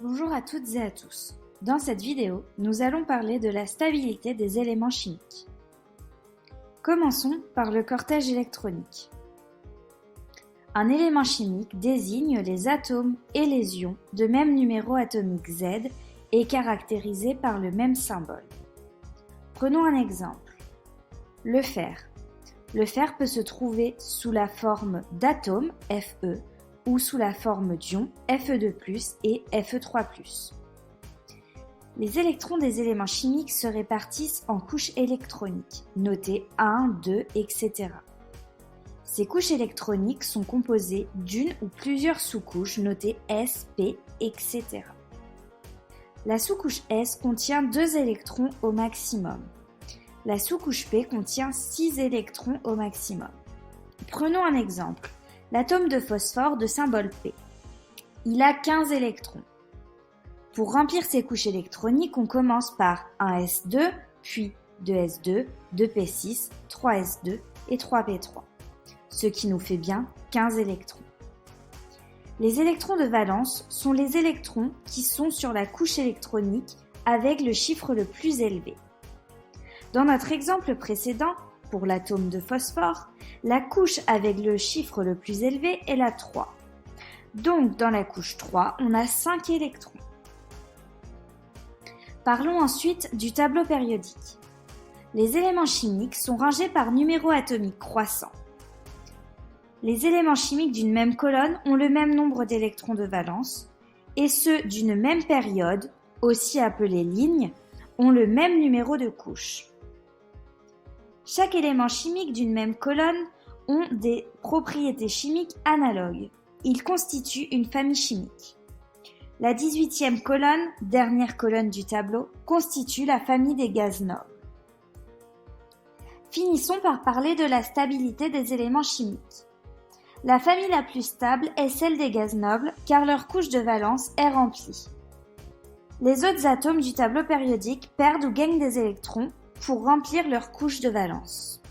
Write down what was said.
Bonjour à toutes et à tous. Dans cette vidéo, nous allons parler de la stabilité des éléments chimiques. Commençons par le cortège électronique. Un élément chimique désigne les atomes et les ions de même numéro atomique Z et caractérisé par le même symbole. Prenons un exemple. Le fer. Le fer peut se trouver sous la forme d'atomes Fe ou sous la forme d'ions Fe2+, et Fe3+. Les électrons des éléments chimiques se répartissent en couches électroniques, notées 1, 2, etc. Ces couches électroniques sont composées d'une ou plusieurs sous-couches notées S, P, etc. La sous-couche S contient 2 électrons au maximum. La sous-couche P contient 6 électrons au maximum. Prenons un exemple. L'atome de phosphore de symbole P. Il a 15 électrons. Pour remplir ces couches électroniques, on commence par un S2, puis 2S2, 2P6, 3S2 et 3P3, ce qui nous fait bien 15 électrons. Les électrons de valence sont les électrons qui sont sur la couche électronique avec le chiffre le plus élevé. Dans notre exemple précédent, pour l'atome de phosphore, la couche avec le chiffre le plus élevé est la 3. Donc, dans la couche 3, on a 5 électrons. Parlons ensuite du tableau périodique. Les éléments chimiques sont rangés par numéro atomique croissant. Les éléments chimiques d'une même colonne ont le même nombre d'électrons de valence, et ceux d'une même période, aussi appelés lignes, ont le même numéro de couches. Chaque élément chimique d'une même colonne ont des propriétés chimiques analogues. Ils constituent une famille chimique. La 18e colonne, dernière colonne du tableau, constitue la famille des gaz nobles. Finissons par parler de la stabilité des éléments chimiques. La famille la plus stable est celle des gaz nobles car leur couche de valence est remplie. Les autres atomes du tableau périodique perdent ou gagnent des électrons pour remplir leur couche de valence.